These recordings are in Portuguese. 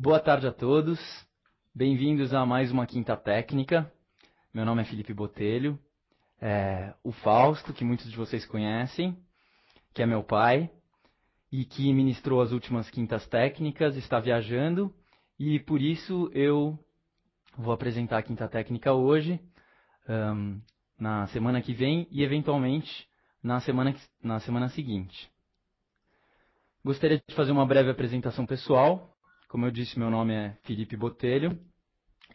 Boa tarde a todos, bem-vindos a mais uma Quinta Técnica. Meu nome é Felipe Botelho, o Fausto, que muitos de vocês conhecem, que é meu pai, e que ministrou as últimas Quintas Técnicas, está viajando, e por isso eu vou apresentar a Quinta Técnica hoje, na semana que vem e eventualmente na semana seguinte. Gostaria de fazer uma breve apresentação pessoal. Como eu disse, meu nome é Felipe Botelho,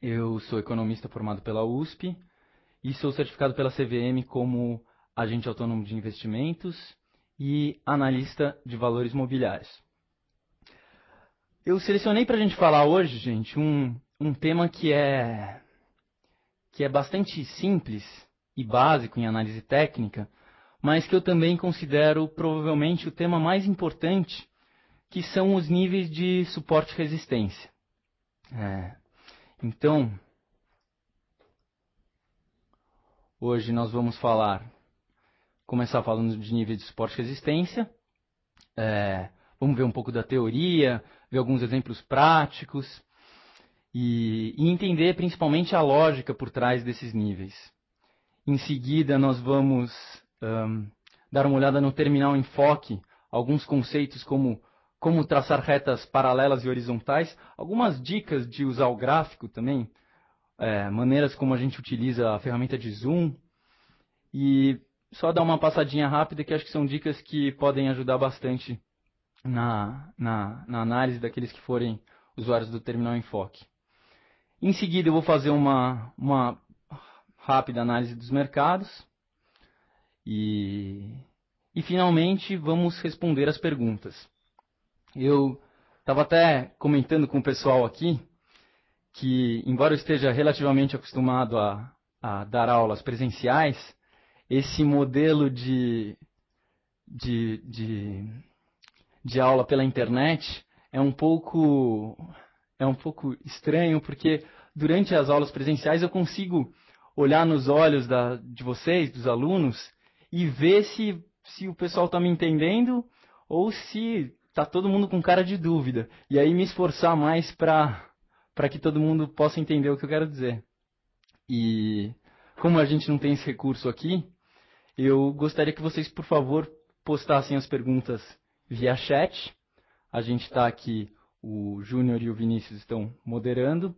eu sou economista formado pela USP e sou certificado pela CVM como agente autônomo de investimentos e analista de valores mobiliários. Eu selecionei para a gente falar hoje, gente, um tema que é bastante simples e básico em análise técnica, mas que eu também considero provavelmente o tema mais importante, que são os níveis de suporte e resistência. Então, hoje nós vamos começar falando de níveis de suporte e resistência. Vamos ver um pouco da teoria, ver alguns exemplos práticos e entender principalmente a lógica por trás desses níveis. Em seguida, nós vamos dar uma olhada no terminal enfoque, alguns conceitos como traçar retas paralelas e horizontais, algumas dicas de usar o gráfico também, maneiras como a gente utiliza a ferramenta de zoom, e só dar uma passadinha rápida que acho que são dicas que podem ajudar bastante na análise daqueles que forem usuários do terminal enfoque. Em seguida eu vou fazer uma rápida análise dos mercados e finalmente vamos responder as perguntas. Eu estava até comentando com o pessoal aqui que, embora eu esteja relativamente acostumado a dar aulas presenciais, esse modelo de aula pela internet é um pouco estranho, porque durante as aulas presenciais eu consigo olhar nos olhos de vocês, dos alunos, e ver se o pessoal está me entendendo ou se está todo mundo com cara de dúvida. E aí me esforçar mais para que todo mundo possa entender o que eu quero dizer. E como a gente não tem esse recurso aqui, eu gostaria que vocês, por favor, postassem as perguntas via chat. A gente está aqui, o Júnior e o Vinícius estão moderando.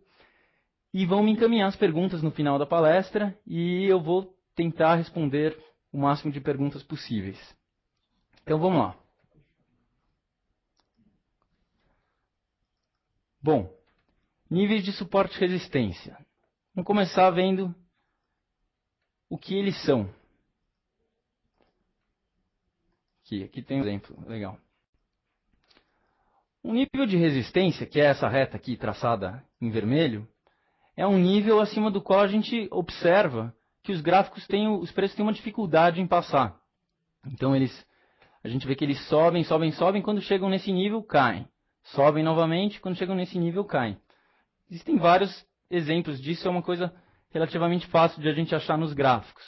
E vão me encaminhar as perguntas no final da palestra e eu vou tentar responder o máximo de perguntas possíveis. Então vamos lá. Bom, níveis de suporte e resistência. Vamos começar vendo o que eles são. Aqui tem um exemplo legal. O nível de resistência, que é essa reta aqui traçada em vermelho, é um nível acima do qual a gente observa que os gráficos os preços têm uma dificuldade em passar. Então a gente vê que eles sobem, quando chegam nesse nível caem. Sobem novamente, quando chegam nesse nível caem. Existem vários exemplos disso, é uma coisa relativamente fácil de a gente achar nos gráficos.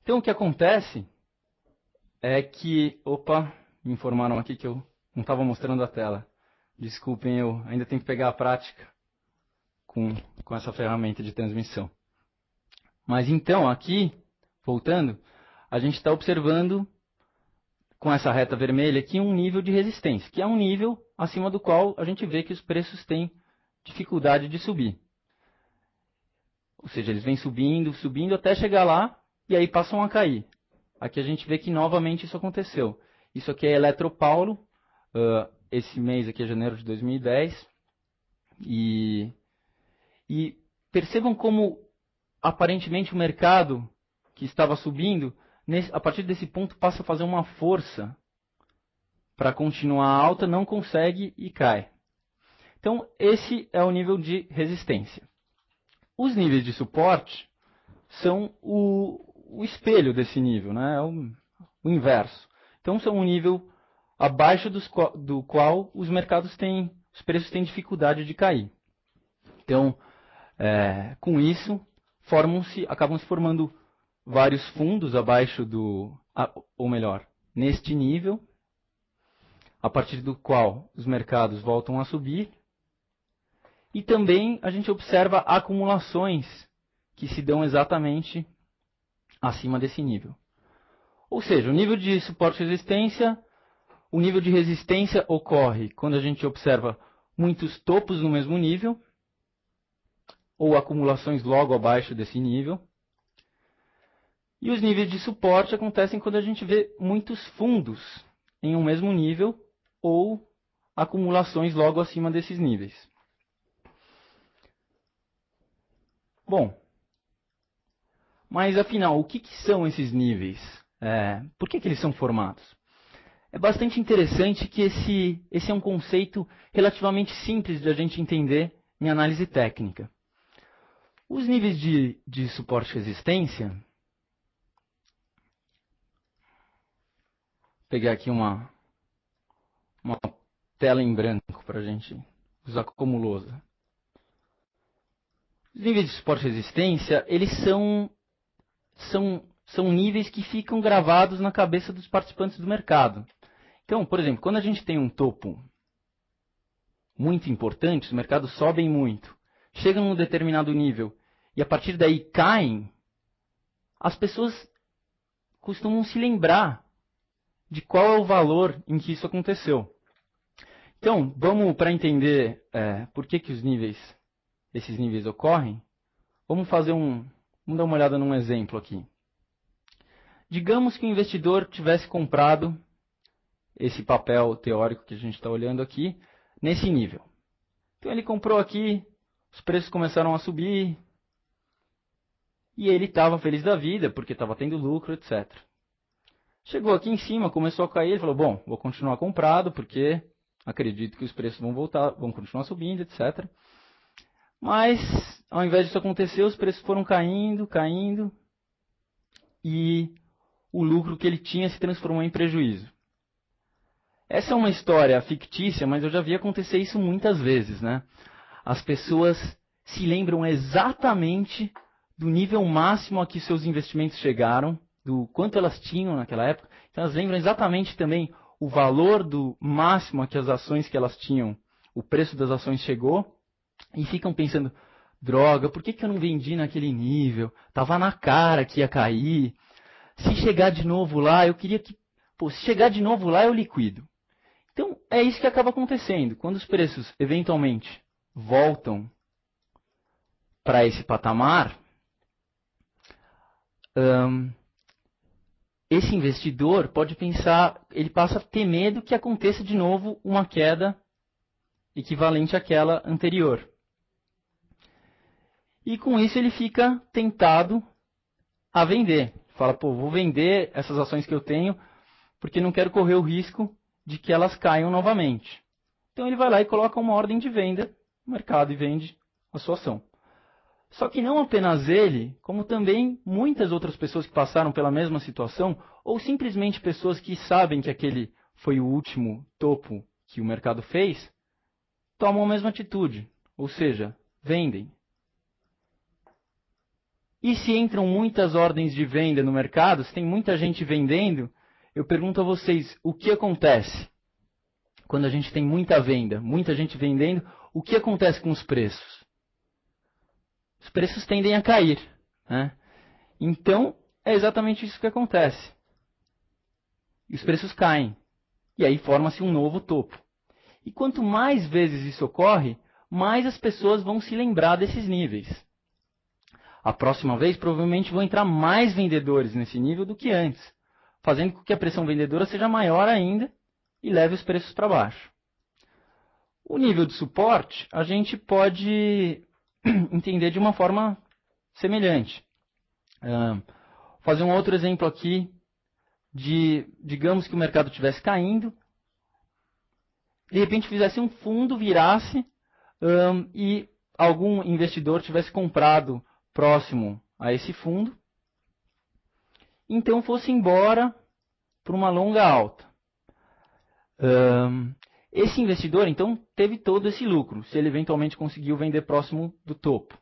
Então o que acontece é que... Opa, me informaram aqui que eu não estava mostrando a tela. Desculpem, eu ainda tenho que pegar a prática com essa ferramenta de transmissão. Mas então, aqui, voltando, a gente está observando com essa reta vermelha aqui um nível de resistência, que é um nível acima do qual a gente vê que os preços têm dificuldade de subir. Ou seja, eles vêm subindo, subindo até chegar lá e aí passam a cair. Aqui a gente vê que novamente isso aconteceu. Isso aqui é Eletropaulo, esse mês aqui é janeiro de 2010. E percebam como aparentemente o mercado que estava subindo, a partir desse ponto passa a fazer uma força para continuar alta, não consegue e cai. Então esse é o nível de resistência. Os níveis de suporte são o espelho desse nível, né? O inverso. Então são um nível abaixo do qual os preços têm dificuldade de cair. Então, com isso, acabam se formando vários fundos abaixo ou melhor, neste nível, a partir do qual os mercados voltam a subir E também a gente observa acumulações que se dão exatamente acima desse nível. Ou seja, o nível de suporte e resistência, o nível de resistência ocorre quando a gente observa muitos topos no mesmo nível, ou acumulações logo abaixo desse nível. E os níveis de suporte acontecem quando a gente vê muitos fundos em um mesmo nível, ou acumulações logo acima desses níveis. Bom, mas afinal, o que são esses níveis? Por que eles são formados? É bastante interessante que esse é um conceito relativamente simples de a gente entender em análise técnica. Os níveis de suporte e resistência, vou pegar aqui uma tela em branco para a gente usar como lousa. Os níveis de suporte e resistência, eles são níveis que ficam gravados na cabeça dos participantes do mercado. Então, por exemplo, quando a gente tem um topo muito importante, os mercados sobem muito, chegam num determinado nível e a partir daí caem, as pessoas costumam se lembrar de qual é o valor em que isso aconteceu. Então, vamos, para entender por que esses níveis ocorrem, vamos dar uma olhada num exemplo aqui. Digamos que o investidor tivesse comprado esse papel teórico que a gente está olhando aqui, nesse nível. Então ele comprou aqui, os preços começaram a subir, e ele estava feliz da vida, porque estava tendo lucro, etc. Chegou aqui em cima, começou a cair, ele falou, bom, vou continuar comprado, porque acredito que os preços vão continuar subindo, etc. Mas, ao invés disso acontecer, os preços foram caindo, e o lucro que ele tinha se transformou em prejuízo. Essa é uma história fictícia, mas eu já vi acontecer isso muitas vezes, né? As pessoas se lembram exatamente do nível máximo a que seus investimentos chegaram, do quanto elas tinham naquela época. Então elas lembram exatamente também o valor do máximo a que as ações que elas tinham, o preço das ações chegou, e ficam pensando, droga, por que eu não vendi naquele nível? Tava na cara que ia cair. Se chegar de novo lá, eu queria que... se chegar de novo lá, eu liquido. Então, é isso que acaba acontecendo. Quando os preços, eventualmente, voltam para esse patamar, esse investidor pode pensar, ele passa a ter medo que aconteça de novo uma queda equivalente àquela anterior. E com isso ele fica tentado a vender. Fala, vou vender essas ações que eu tenho, porque não quero correr o risco de que elas caiam novamente. Então ele vai lá e coloca uma ordem de venda no mercado e vende a sua ação. Só que não apenas ele, como também muitas outras pessoas que passaram pela mesma situação, ou simplesmente pessoas que sabem que aquele foi o último topo que o mercado fez, tomam a mesma atitude, ou seja, vendem. E se entram muitas ordens de venda no mercado, se tem muita gente vendendo, eu pergunto a vocês, o que acontece quando a gente tem muita venda, muita gente vendendo, o que acontece com os preços? Os preços tendem a cair, né? Então, é exatamente isso que acontece. E os preços caem. E aí forma-se um novo topo. E quanto mais vezes isso ocorre, mais as pessoas vão se lembrar desses níveis. A próxima vez, provavelmente, vão entrar mais vendedores nesse nível do que antes, fazendo com que a pressão vendedora seja maior ainda e leve os preços para baixo. O nível de suporte, a gente pode entender de uma forma semelhante. Fazer um outro exemplo aqui digamos que o mercado estivesse caindo, de repente fizesse um fundo, virasse e algum investidor tivesse comprado próximo a esse fundo, então fosse embora por uma longa alta. Esse investidor, então, teve todo esse lucro, se ele eventualmente conseguiu vender próximo do topo.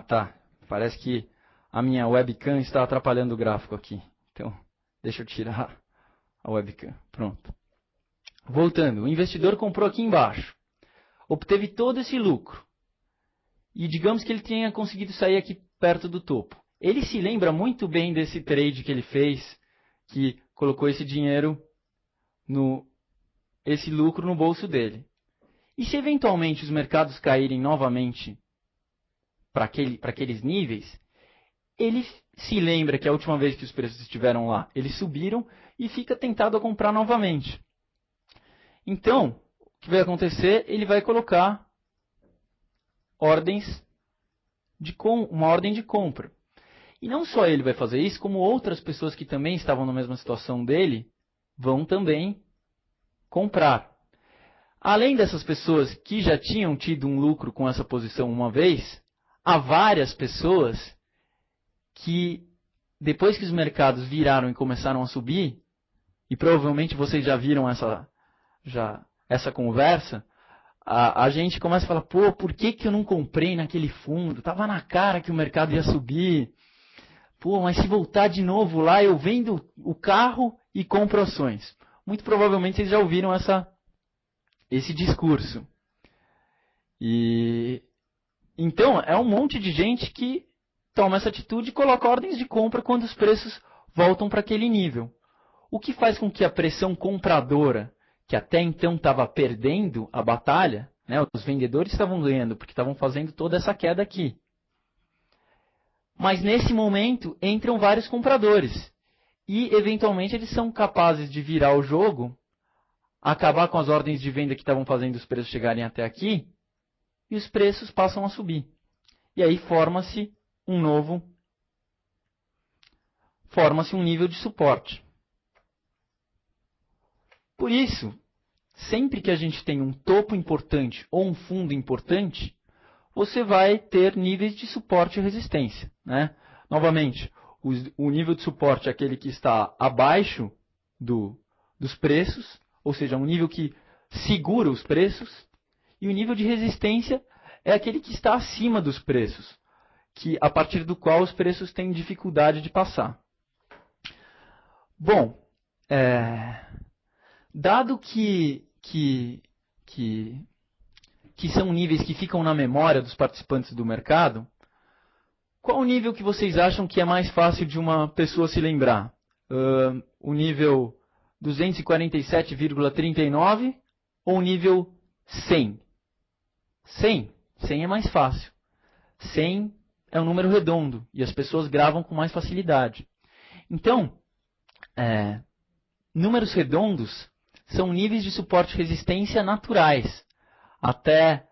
Tá. Parece que a minha webcam está atrapalhando o gráfico aqui. Então, deixa eu tirar a webcam. Pronto. Voltando, o investidor comprou aqui embaixo. Obteve todo esse lucro. E digamos que ele tenha conseguido sair aqui perto do topo. Ele se lembra muito bem desse trade que ele fez, que colocou esse dinheiro, esse lucro no bolso dele. E se eventualmente os mercados caírem novamente para aqueles níveis, ele se lembra que a última vez que os preços estiveram lá, eles subiram e fica tentado a comprar novamente. Então, o que vai acontecer? Ele vai colocar uma ordem de compra. E não só ele vai fazer isso, como outras pessoas que também estavam na mesma situação dele, vão também comprar. Além dessas pessoas que já tinham tido um lucro com essa posição uma vez, há várias pessoas que, depois que os mercados viraram e começaram a subir, e provavelmente vocês já viram essa conversa, a gente começa a falar, pô, por que eu não comprei naquele fundo? Estava na cara que o mercado ia subir. Pô, mas se voltar de novo lá, eu vendo o carro e compro ações. Muito provavelmente vocês já ouviram esse discurso. E então, é um monte de gente que toma essa atitude e coloca ordens de compra quando os preços voltam para aquele nível. O que faz com que a pressão compradora, que até então estava perdendo a batalha, né, os vendedores estavam ganhando porque estavam fazendo toda essa queda aqui. Mas nesse momento entram vários compradores e eventualmente eles são capazes de virar o jogo, acabar com as ordens de venda que estavam fazendo os preços chegarem até aqui e os preços passam a subir. E aí forma-se um nível de suporte. Por isso, sempre que a gente tem um topo importante ou um fundo importante, você vai ter níveis de suporte e resistência, né? Novamente, o nível de suporte é aquele que está abaixo dos preços, ou seja, um nível que segura os preços, e o nível de resistência é aquele que está acima dos preços, a partir do qual os preços têm dificuldade de passar. Bom, dado que são níveis que ficam na memória dos participantes do mercado, qual o nível que vocês acham que é mais fácil de uma pessoa se lembrar? O nível 247,39 ou o nível 100? 100 é mais fácil. 100 é um número redondo e as pessoas gravam com mais facilidade. Então, números redondos são níveis de suporte e resistência naturais. Até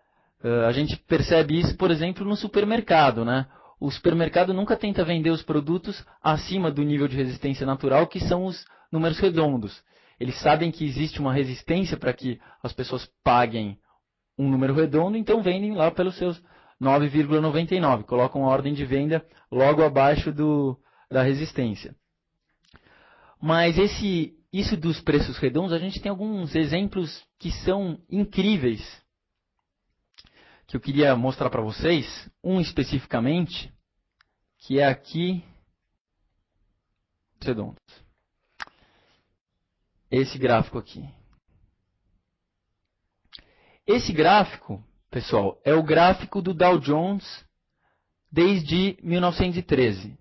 a gente percebe isso, por exemplo, no supermercado, né? O supermercado nunca tenta vender os produtos acima do nível de resistência natural, que são os números redondos. Eles sabem que existe uma resistência para que as pessoas paguem um número redondo, então vendem lá pelos seus 9,99. Colocam a ordem de venda logo abaixo da resistência. Mas isso dos preços redondos, a gente tem alguns exemplos que são incríveis, que eu queria mostrar para vocês, um especificamente, que é aqui, redondos. Esse gráfico aqui. Esse gráfico, pessoal, é o gráfico do Dow Jones desde 1913.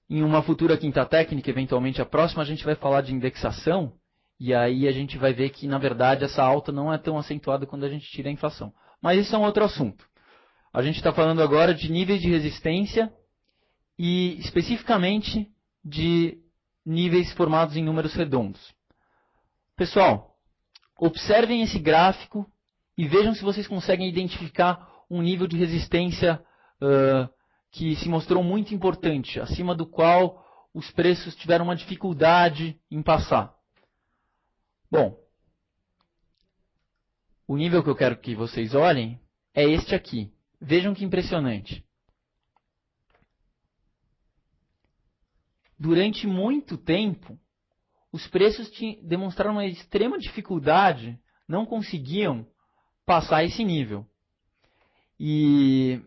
Em uma futura quinta técnica, eventualmente a próxima, a gente vai falar de indexação, e aí a gente vai ver que, na verdade, essa alta não é tão acentuada quando a gente tira a inflação. Mas isso é um outro assunto. A gente está falando agora de níveis de resistência e, especificamente, de níveis formados em números redondos. Pessoal, observem esse gráfico e vejam se vocês conseguem identificar um nível de resistência que se mostrou muito importante, acima do qual os preços tiveram uma dificuldade em passar. Bom, o nível que eu quero que vocês olhem é este aqui. Vejam que impressionante. Durante muito tempo, os preços demonstraram uma extrema dificuldade, não conseguiam passar esse nível. E,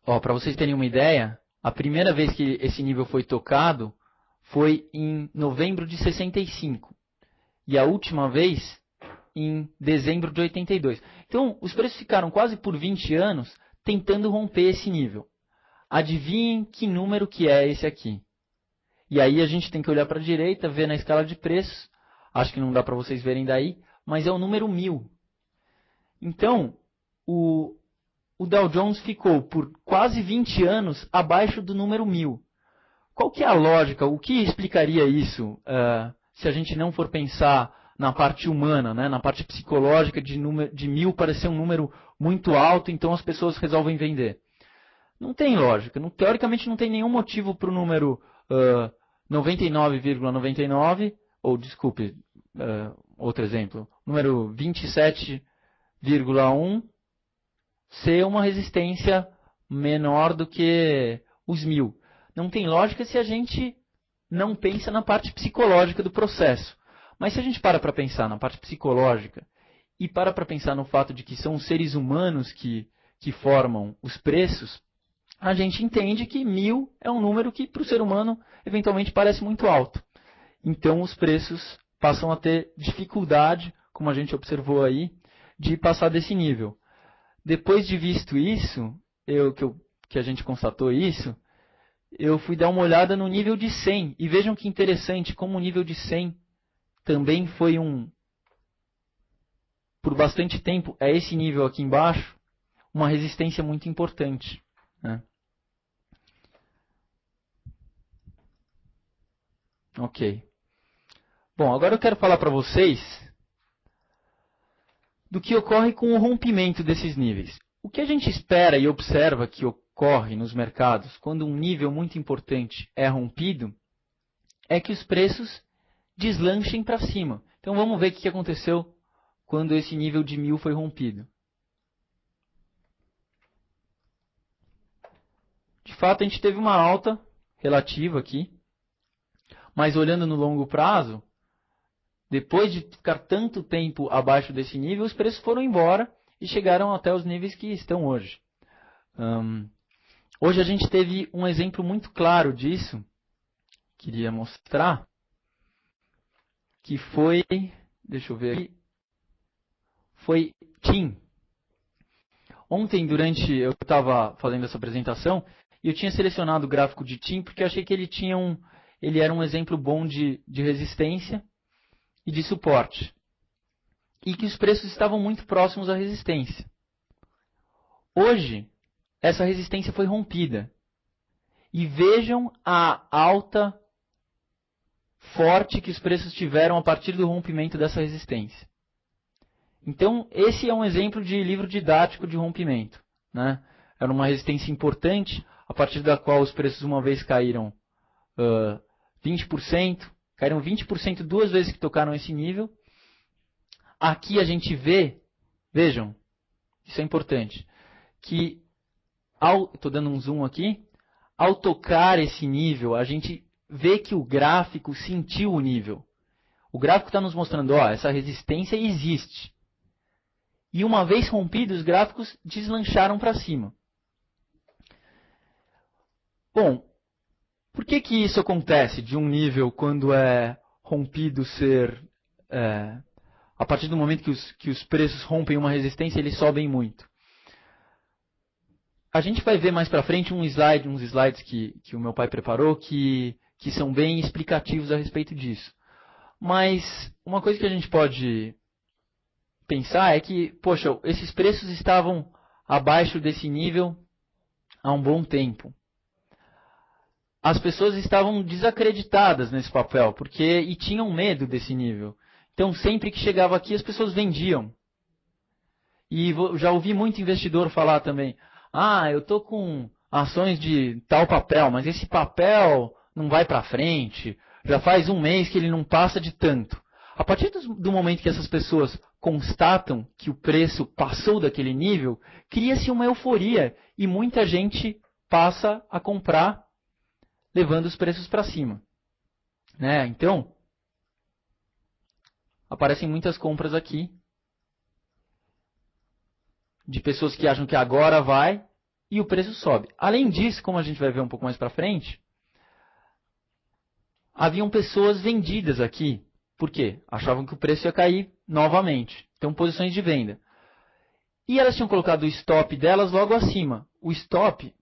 para vocês terem uma ideia, A primeira vez que esse nível foi tocado foi em novembro de 65. E a última vez em dezembro de 82. Então, os preços ficaram quase por 20 anos tentando romper esse nível. Adivinhem que número que é esse aqui. E aí a gente tem que olhar para a direita, ver na escala de preços. Acho que não dá para vocês verem daí, mas é o número 1000. Então, o Dow Jones ficou por quase 20 anos abaixo do número 1000. Qual que é a lógica? O que explicaria isso se a gente não for pensar na parte humana, né? Na parte psicológica de 1000 parecer um número muito alto, então as pessoas resolvem vender? Não tem lógica. Teoricamente não tem nenhum motivo para o número 99,99, ou desculpe, outro exemplo, número 27,1 ser uma resistência menor do que os 1000. Não tem lógica se a gente não pensa na parte psicológica do processo. Mas se a gente para pensar na parte psicológica e para pensar no fato de que são os seres humanos que formam os preços, a gente entende que 1000 é um número que para o ser humano eventualmente parece muito alto. Então os preços passam a ter dificuldade, como a gente observou aí, de passar desse nível. Depois de visto isso, que a gente constatou isso, eu fui dar uma olhada no nível de 100. E vejam que interessante, como o nível de 100 também foi por bastante tempo, é esse nível aqui embaixo, uma resistência muito importante, né? Ok. Bom, agora eu quero falar para vocês do que ocorre com o rompimento desses níveis. O que a gente espera e observa que ocorre nos mercados quando um nível muito importante é rompido é que os preços deslanchem para cima. Então vamos ver o que aconteceu quando esse nível de 1000 foi rompido. De fato, a gente teve uma alta relativa aqui, mas olhando no longo prazo, depois de ficar tanto tempo abaixo desse nível, os preços foram embora e chegaram até os níveis que estão hoje. Hoje a gente teve um exemplo muito claro disso, queria mostrar, que foi, deixa eu ver aqui, foi TIM. Ontem, eu estava fazendo essa apresentação, e eu tinha selecionado o gráfico de TIM, porque eu achei que ele era um exemplo bom de resistência e de suporte. E que os preços estavam muito próximos à resistência. Hoje, essa resistência foi rompida. E vejam a alta forte que os preços tiveram a partir do rompimento dessa resistência. Então, esse é um exemplo de livro didático de rompimento, né? Era uma resistência importante, a partir da qual os preços uma vez caíram 20%, caíram 20% duas vezes que tocaram esse nível. Aqui a gente vejam, isso é importante, que estou dando um zoom aqui, ao tocar esse nível, a gente vê que o gráfico sentiu o nível. O gráfico está nos mostrando, essa resistência existe. E uma vez rompido, os gráficos deslancharam para cima. Bom, por que isso acontece de um nível quando é rompido ser... a partir do momento que os preços rompem uma resistência, eles sobem muito? A gente vai ver mais para frente uns slides que o meu pai preparou que são bem explicativos a respeito disso. Mas uma coisa que a gente pode pensar é que, poxa, esses preços estavam abaixo desse nível há um bom tempo. As pessoas estavam desacreditadas nesse papel e tinham medo desse nível. Então, sempre que chegava aqui, as pessoas vendiam. E já ouvi muito investidor falar também, eu estou com ações de tal papel, mas esse papel não vai para frente, já faz um mês que ele não passa de tanto. A partir do momento que essas pessoas constatam que o preço passou daquele nível, cria-se uma euforia e muita gente passa a comprar, levando os preços para cima. Né? Então, aparecem muitas compras aqui, de pessoas que acham que agora vai e o preço sobe. Além disso, como a gente vai ver um pouco mais para frente, haviam pessoas vendidas aqui. Por quê? Achavam que o preço ia cair novamente. Então, posições de venda. E elas tinham colocado o stop delas logo acima. O stop,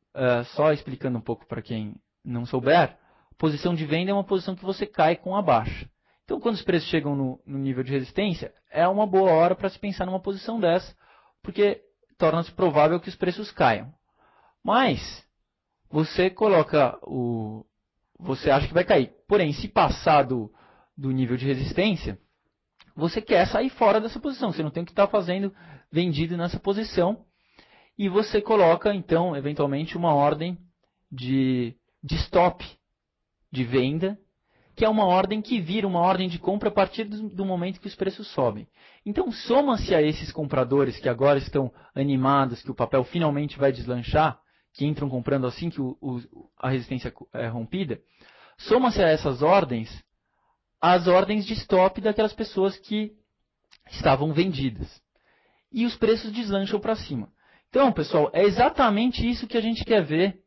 só explicando um pouco para quem não souber, posição de venda é uma posição que você cai com a baixa. Então, quando os preços chegam no nível de resistência, é uma boa hora para se pensar numa posição dessa, porque torna-se provável que os preços caiam. Mas, você você acha que vai cair. Porém, se passar do nível de resistência, você quer sair fora dessa posição. Você não tem o que estar fazendo vendido nessa posição. E você coloca, então, eventualmente, uma ordem de stop de venda, que é uma ordem que vira uma ordem de compra a partir do momento que os preços sobem. Então, soma-se a esses compradores que agora estão animados, que o papel finalmente vai deslanchar, que entram comprando assim que a resistência é rompida, soma-se a essas ordens as ordens de stop daquelas pessoas que estavam vendidas. E os preços deslancham para cima. Então, pessoal, é exatamente isso que a gente quer ver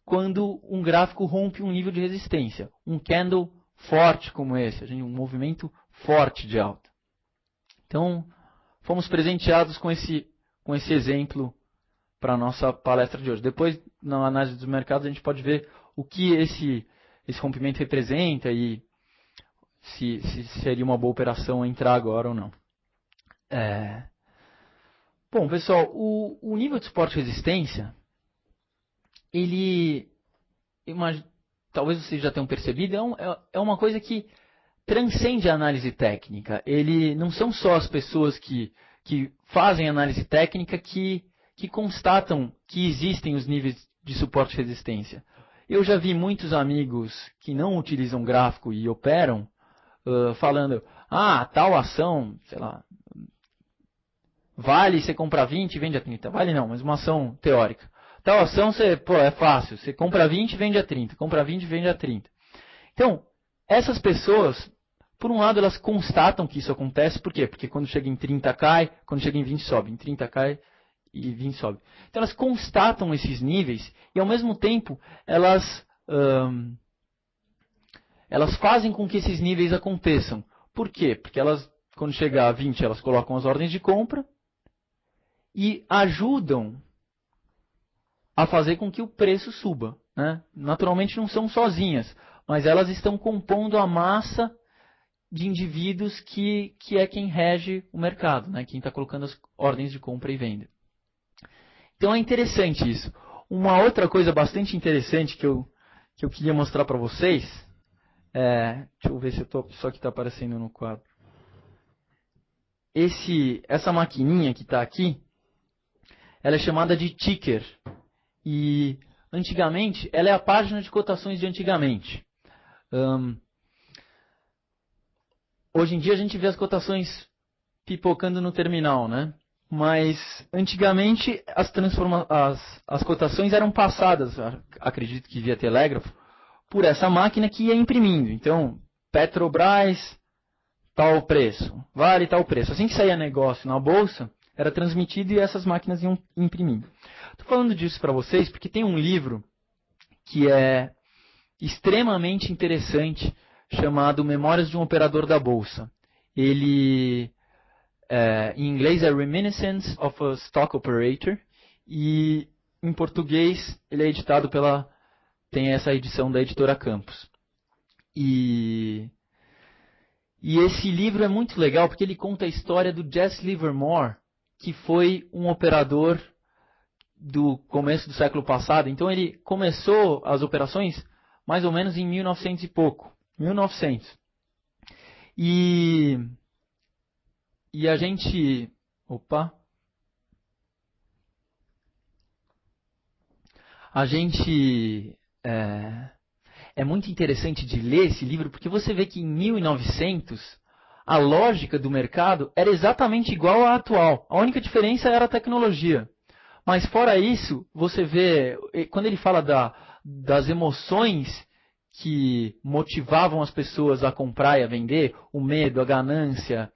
quando um gráfico rompe um nível de resistência. Um candle forte como esse, um movimento forte de alta. Então, fomos presenteados com esse exemplo para a nossa palestra de hoje. Depois, na análise dos mercados, a gente pode ver o que esse rompimento representa e se seria uma boa operação entrar agora ou não. Bom, pessoal, o nível de suporte e resistência, talvez vocês já tenham percebido, é uma coisa que transcende a análise técnica. Não são só as pessoas que fazem análise técnica que constatam que existem os níveis de suporte e resistência. Eu já vi muitos amigos que não utilizam gráfico e operam falando, tal ação, sei lá, vale você compra 20 e vende a 30. Vale não, mas uma ação teórica. Tal ação, é fácil, você compra 20 e vende a 30. Compra 20 e vende a 30. Então, essas pessoas, por um lado, elas constatam que isso acontece. Por quê? Porque quando chega em 30 cai, quando chega em 20 sobe. Em 30 cai e 20 sobe. Então, elas constatam esses níveis e, ao mesmo tempo, elas fazem com que esses níveis aconteçam. Por quê? Porque quando chegar a 20, elas colocam as ordens de compra e ajudam a fazer com que o preço suba. Né? Naturalmente não são sozinhas, mas elas estão compondo a massa de indivíduos que é quem rege o mercado, né? Quem está colocando as ordens de compra e venda. Então é interessante isso. Uma outra coisa bastante interessante que eu queria mostrar para vocês, deixa eu ver se só que está aparecendo no quadro. Essa maquininha que está aqui, ela é chamada de ticker. E antigamente, ela é a página de cotações de antigamente. Hoje em dia a gente vê as cotações pipocando no terminal, né? Mas antigamente as cotações eram passadas, acredito que via telégrafo, por essa máquina que ia imprimindo. Então, Petrobras, tal preço, Vale tal preço. Assim que saía negócio na bolsa, era transmitido e essas máquinas iam imprimindo. Estou falando disso para vocês porque tem um livro que é extremamente interessante, chamado Memórias de um Operador da Bolsa. Ele, em inglês, é Reminiscence of a Stock Operator, e em português ele é editado tem essa edição da editora Campos. E esse livro é muito legal porque ele conta a história do Jesse Livermore, que foi um operador do começo do século passado. Então ele começou as operações mais ou menos em 1900 e pouco. 1900. E a gente... Opa! A gente... É muito interessante de ler esse livro, porque você vê que em 1900 a lógica do mercado era exatamente igual à atual. A única diferença era a tecnologia. Mas fora isso, você vê, quando ele fala das emoções que motivavam as pessoas a comprar e a vender, o medo, a ganância,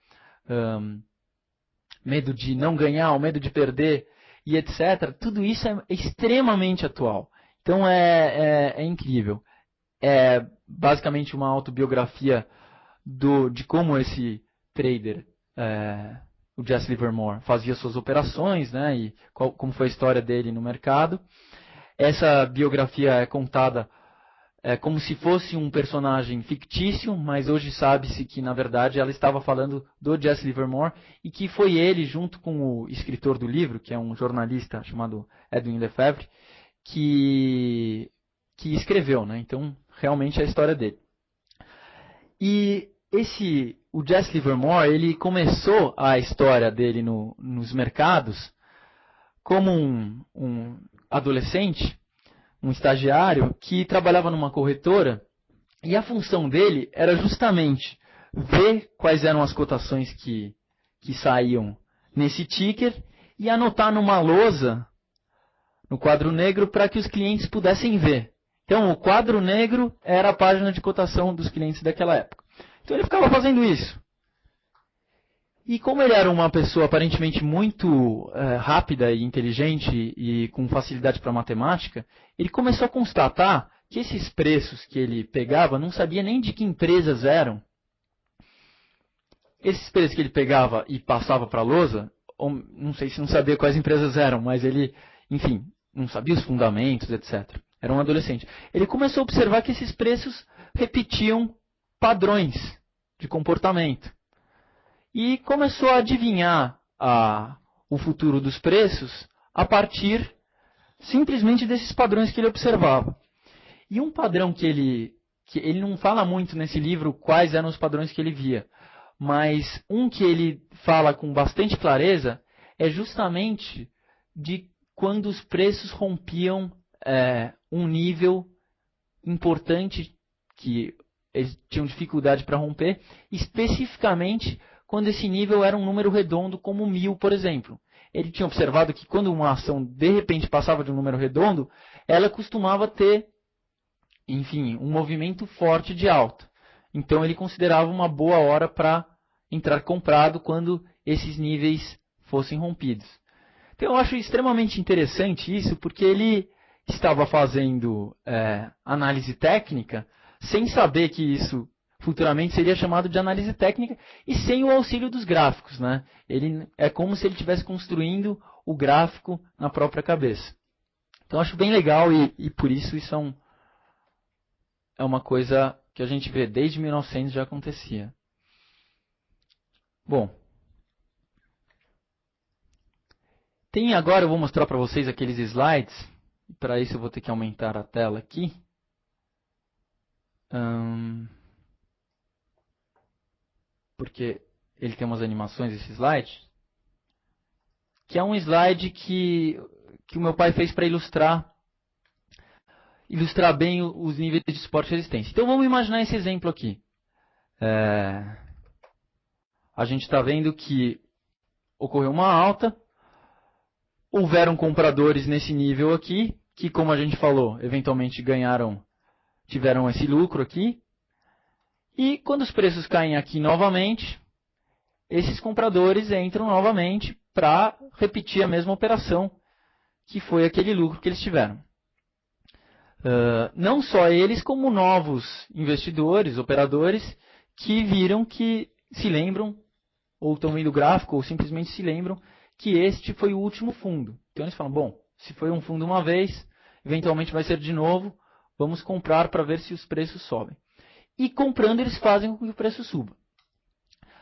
medo de não ganhar, o medo de perder, e etc., tudo isso é extremamente atual. Então é incrível. É basicamente uma autobiografia de como esse trader, o Jesse Livermore, fazia suas operações, né, e como foi a história dele no mercado. Essa biografia é contada como se fosse um personagem fictício, mas hoje sabe-se que, na verdade, ela estava falando do Jesse Livermore e que foi ele, junto com o escritor do livro, que é um jornalista chamado Edwin Lefebvre, que escreveu, né? Então, realmente é a história dele. E o Jesse Livermore, ele começou a história dele nos mercados como um adolescente, um estagiário que trabalhava numa corretora, e a função dele era justamente ver quais eram as cotações que saíam nesse ticker e anotar numa lousa, no quadro negro, para que os clientes pudessem ver. Então, o quadro negro era a página de cotação dos clientes daquela época. Então, ele ficava fazendo isso. E como ele era uma pessoa aparentemente muito rápida e inteligente e com facilidade para matemática, ele começou a constatar que esses preços que ele pegava não sabia nem de que empresas eram. Esses preços que ele pegava e passava para a lousa, não sei se não sabia quais empresas eram, mas ele, enfim, não sabia os fundamentos, etc. Era um adolescente. Ele começou a observar que esses preços repetiam padrões de comportamento. E começou a adivinhar o futuro dos preços a partir simplesmente desses padrões que ele observava. E um padrão que ele não fala muito nesse livro quais eram os padrões que ele via, mas um que ele fala com bastante clareza é justamente de quando os preços rompiam um nível importante que eles tinham dificuldade para romper, especificamente quando esse nível era um número redondo como 1000, por exemplo. Ele tinha observado que quando uma ação de repente passava de um número redondo, ela costumava ter, enfim, um movimento forte de alta. Então ele considerava uma boa hora para entrar comprado quando esses níveis fossem rompidos. Então eu acho extremamente interessante isso, porque ele estava fazendo análise técnica sem saber que isso futuramente seria chamado de análise técnica e sem o auxílio dos gráficos, né? É como se ele estivesse construindo o gráfico na própria cabeça. Então acho bem legal e por isso é uma coisa que a gente vê desde 1900 já acontecia. Bom, agora eu vou mostrar para vocês aqueles slides. Para isso eu vou ter que aumentar a tela aqui. Porque ele tem umas animações, esse slide, que é um slide que o meu pai fez para ilustrar bem os níveis de suporte e resistência. Então vamos imaginar esse exemplo aqui. A gente está vendo que ocorreu uma alta, houveram compradores nesse nível aqui, que como a gente falou, eventualmente tiveram esse lucro aqui. E quando os preços caem aqui novamente, esses compradores entram novamente para repetir a mesma operação, que foi aquele lucro que eles tiveram. Não só eles, como novos investidores, operadores, que viram que se lembram, ou estão vendo o gráfico, ou simplesmente se lembram, que este foi o último fundo. Então eles falam, bom, se foi um fundo uma vez, eventualmente vai ser de novo, vamos comprar para ver se os preços sobem. E comprando eles fazem com que o preço suba.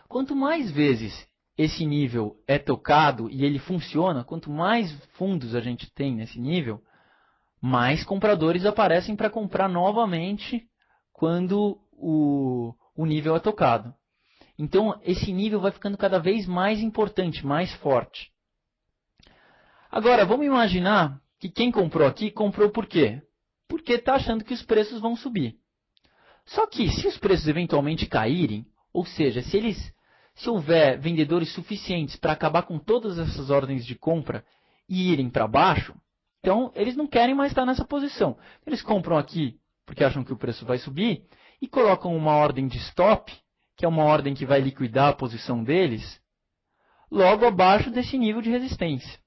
Quanto mais vezes esse nível é tocado e ele funciona, quanto mais fundos a gente tem nesse nível, mais compradores aparecem para comprar novamente quando o nível é tocado. Então esse nível vai ficando cada vez mais importante, mais forte. Agora, vamos imaginar que quem comprou aqui, comprou por quê? Porque está achando que os preços vão subir. Só que se os preços eventualmente caírem, ou seja, se houver vendedores suficientes para acabar com todas essas ordens de compra e irem para baixo, então eles não querem mais estar nessa posição. Eles compram aqui porque acham que o preço vai subir e colocam uma ordem de stop, que é uma ordem que vai liquidar a posição deles, logo abaixo desse nível de resistência.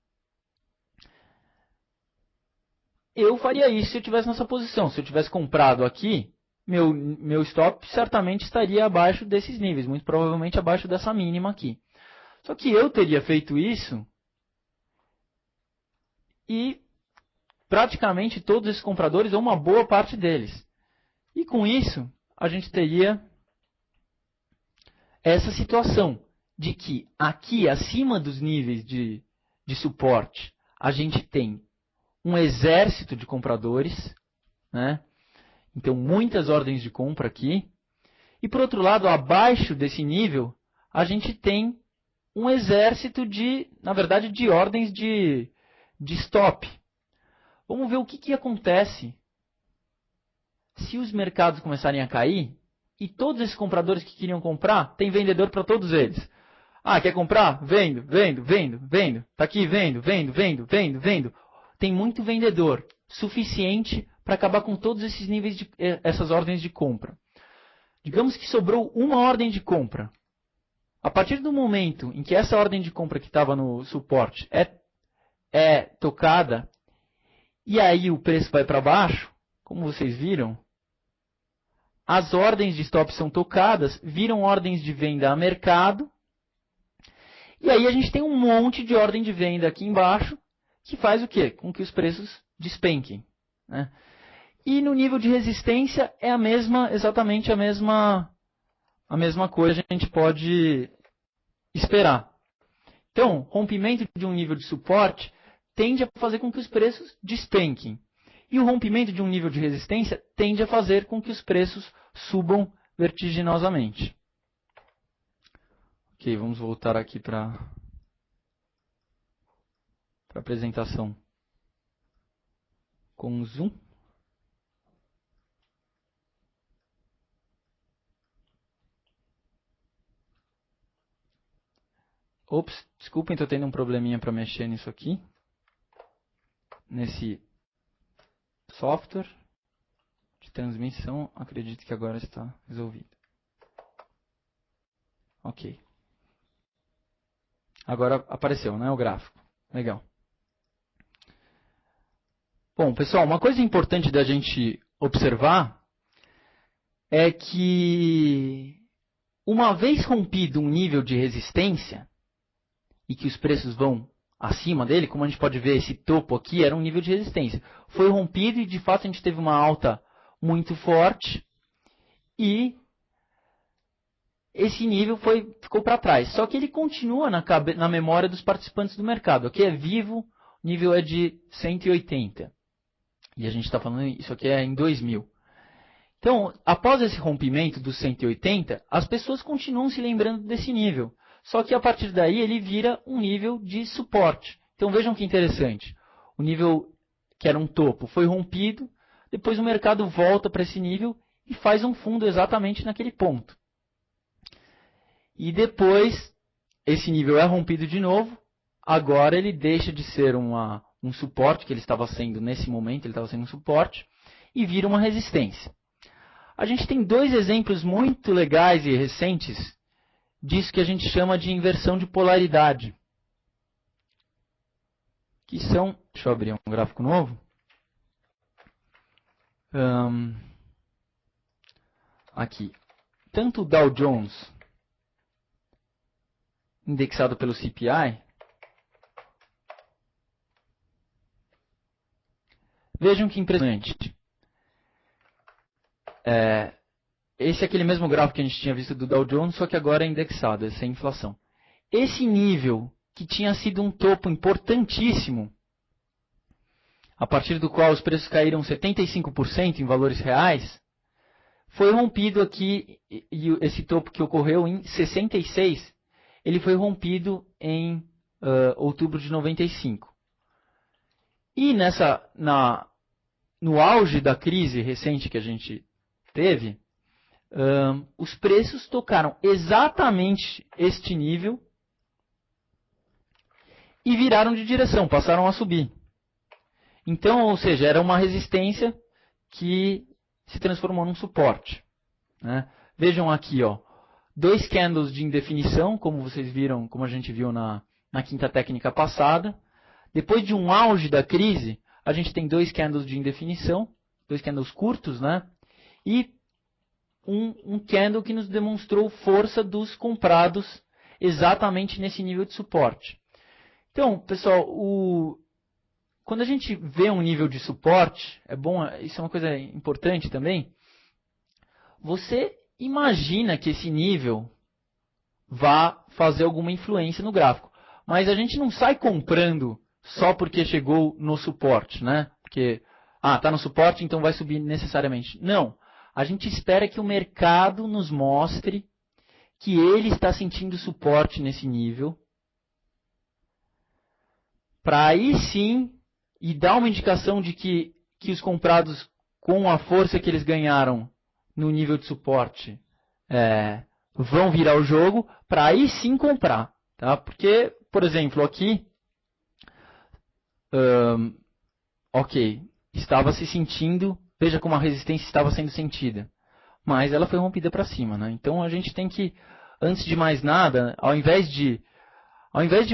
eu faria isso se eu estivesse nessa posição. Se eu tivesse comprado aqui, meu stop certamente estaria abaixo desses níveis, muito provavelmente abaixo dessa mínima aqui. Só que eu teria feito isso e praticamente todos esses compradores, ou uma boa parte deles. E com isso, a gente teria essa situação de que aqui, acima dos níveis de suporte, a gente tem um exército de compradores, né? Então, muitas ordens de compra aqui. E, por outro lado, abaixo desse nível, a gente tem um exército na verdade, de ordens de stop. Vamos ver o que acontece se os mercados começarem a cair e todos esses compradores que queriam comprar, tem vendedor para todos eles. Ah, quer comprar? Vendo, vendo, vendo, vendo. Está aqui, vendo, vendo, vendo, vendo, vendo. Tem muito vendedor, suficiente para acabar com todos esses níveis essas ordens de compra. Digamos que sobrou uma ordem de compra. A partir do momento em que essa ordem de compra que estava no suporte é tocada, e aí o preço vai para baixo, como vocês viram, as ordens de stop são tocadas, viram ordens de venda a mercado, e aí a gente tem um monte de ordem de venda aqui embaixo, que faz o quê? Com que os preços despenquem, né? E no nível de resistência é exatamente a mesma coisa que a gente pode esperar. Então, rompimento de um nível de suporte tende a fazer com que os preços despenquem. E o rompimento de um nível de resistência tende a fazer com que os preços subam vertiginosamente. Ok, vamos voltar aqui para a apresentação com zoom. Ops, desculpem, estou tendo um probleminha para mexer nisso aqui. Nesse software de transmissão, acredito que agora está resolvido. Ok. Agora apareceu, né, o gráfico. Legal. Bom, pessoal, uma coisa importante da gente observar é que uma vez rompido um nível de resistência e que os preços vão acima dele, como a gente pode ver, esse topo aqui era um nível de resistência. Foi rompido e, de fato, a gente teve uma alta muito forte e esse nível ficou para trás. Só que ele continua na memória dos participantes do mercado. Aqui é vivo, o nível é de 180. E a gente está falando, isso aqui é em 2000. Então, após esse rompimento dos 180, as pessoas continuam se lembrando desse nível. Só que a partir daí ele vira um nível de suporte. Então vejam que interessante. O nível que era um topo foi rompido, depois o mercado volta para esse nível e faz um fundo exatamente naquele ponto. E depois esse nível é rompido de novo, agora ele deixa de ser um suporte, que ele estava sendo nesse momento, ele estava sendo um suporte, e vira uma resistência. A gente tem dois exemplos muito legais e recentes disso que a gente chama de inversão de polaridade. Que são, deixa eu abrir um gráfico novo. Aqui. Tanto o Dow Jones, indexado pelo CPI, vejam que impressionante. Esse é aquele mesmo gráfico que a gente tinha visto do Dow Jones, só que agora é indexado, essa é a inflação. Esse nível, que tinha sido um topo importantíssimo, a partir do qual os preços caíram 75% em valores reais, foi rompido aqui, e esse topo que ocorreu em 66, ele foi rompido em outubro de 95. E no auge da crise recente que a gente teve, os preços tocaram exatamente este nível e viraram de direção, passaram a subir. Então, ou seja, era uma resistência que se transformou num suporte, né? Vejam aqui, ó, 2 candles de indefinição, como vocês viram, como a gente viu na quinta técnica passada. Depois de um auge da crise, a gente tem 2 candles de indefinição, 2 candles curtos, né? E um candle que nos demonstrou força dos comprados exatamente nesse nível de suporte. Então, pessoal, quando a gente vê um nível de suporte, é bom, isso é uma coisa importante também, você imagina que esse nível vá fazer alguma influência no gráfico. Mas a gente não sai comprando só porque chegou no suporte, né? Porque, está no suporte, então vai subir necessariamente. Não. A gente espera que o mercado nos mostre que ele está sentindo suporte nesse nível, para aí sim, e dar uma indicação de que os comprados, com a força que eles ganharam no nível de suporte, vão virar o jogo, para aí sim comprar. Tá? Porque, por exemplo, aqui, ok, estava se sentindo, veja como a resistência estava sendo sentida, mas ela foi rompida para cima, né? Então a gente tem que, antes de mais nada, ao invés de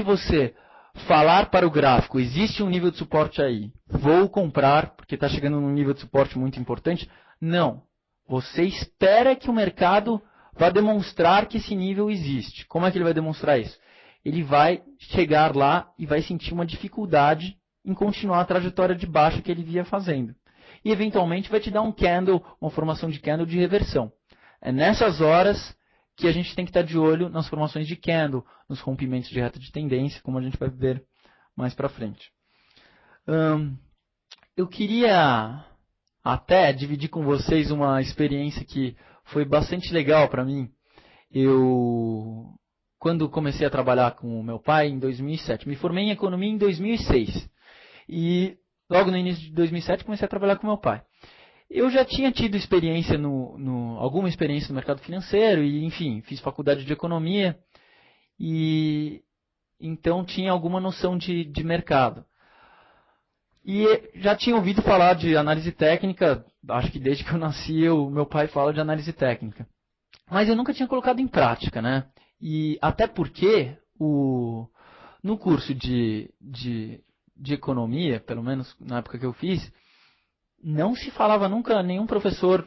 você falar para o gráfico, existe um nível de suporte aí, vou comprar porque está chegando num nível de suporte muito importante, não. Você espera que o mercado vá demonstrar que esse nível existe. Como é que ele vai demonstrar isso? Ele vai chegar lá e vai sentir uma dificuldade em continuar a trajetória de baixa que ele via fazendo. E eventualmente vai te dar um candle, uma formação de candle de reversão. É nessas horas que a gente tem que estar de olho nas formações de candle, nos rompimentos de reta de tendência, como a gente vai ver mais para frente. Eu queria até dividir com vocês uma experiência que foi bastante legal para mim. Quando comecei a trabalhar com o meu pai em 2007, me formei em economia em 2006. E logo no início de 2007 comecei a trabalhar com meu pai. Eu já tinha tido experiência alguma experiência no mercado financeiro e, enfim, fiz faculdade de economia e então tinha alguma noção de mercado. E já tinha ouvido falar de análise técnica, acho que desde que eu nasci meu pai fala de análise técnica. Mas eu nunca tinha colocado em prática, né? E até porque no curso de economia, pelo menos na época que eu fiz, não se falava nunca, nenhum professor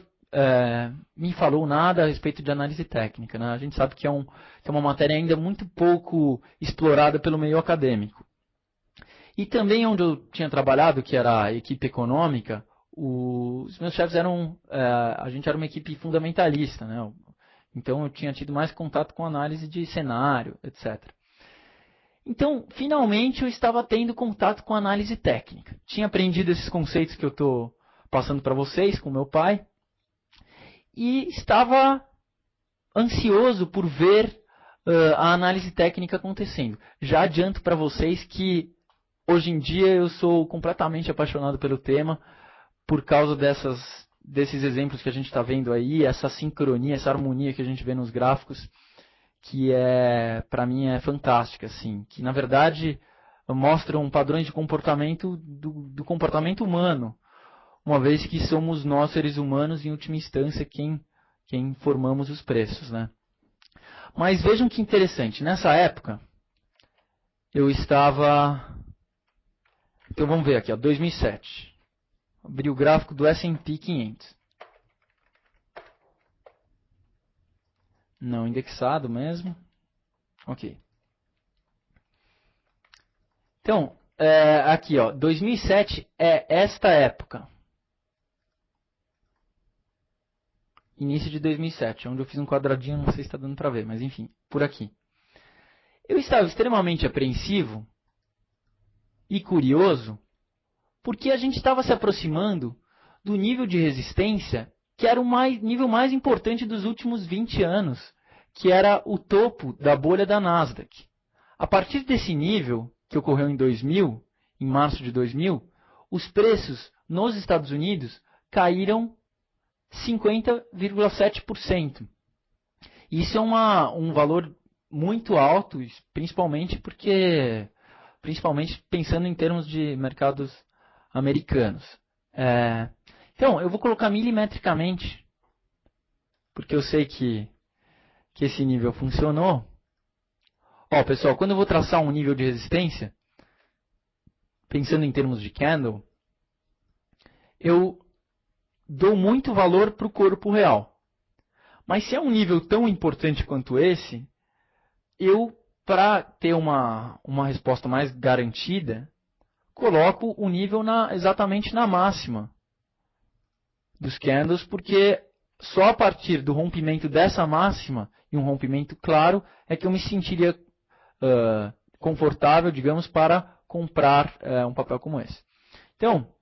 me falou nada a respeito de análise técnica. Né? A gente sabe que é uma matéria ainda muito pouco explorada pelo meio acadêmico. E também onde eu tinha trabalhado, que era a equipe econômica, os meus chefes a gente era uma equipe fundamentalista. Né? Então eu tinha tido mais contato com análise de cenário, etc. Então, finalmente, eu estava tendo contato com análise técnica. Tinha aprendido esses conceitos que eu estou passando para vocês com meu pai. E estava ansioso por ver a análise técnica acontecendo. Já adianto para vocês que, hoje em dia, eu sou completamente apaixonado pelo tema, por causa desses exemplos que a gente está vendo aí, essa sincronia, essa harmonia que a gente vê nos gráficos, que para mim é fantástica, assim, que na verdade mostram padrões de comportamento do comportamento humano, uma vez que somos nós, seres humanos, em última instância, quem formamos os preços, né? Mas vejam que interessante, nessa época eu estava, então vamos ver aqui, ó, 2007, abri o gráfico do S&P 500. Não indexado mesmo. Ok. Então, aqui, ó, 2007 é esta época. Início de 2007, onde eu fiz um quadradinho, não sei se está dando para ver, mas enfim, por aqui. Eu estava extremamente apreensivo e curioso, porque a gente estava se aproximando do nível de resistência que era o nível mais importante dos últimos 20 anos, que era o topo da bolha da Nasdaq. A partir desse nível, que ocorreu em 2000, em março de 2000, os preços nos Estados Unidos caíram 50,7%. Isso é um valor muito alto, principalmente pensando em termos de mercados americanos. Então, eu vou colocar milimetricamente, porque eu sei que esse nível funcionou. Ó, pessoal, quando eu vou traçar um nível de resistência, pensando em termos de candle, eu dou muito valor para o corpo real. Mas se é um nível tão importante quanto esse, eu, para ter uma resposta mais garantida, coloco o nível exatamente na máxima dos candles, porque só a partir do rompimento dessa máxima, e um rompimento claro, é que eu me sentiria confortável, digamos, para comprar um papel como esse. Então,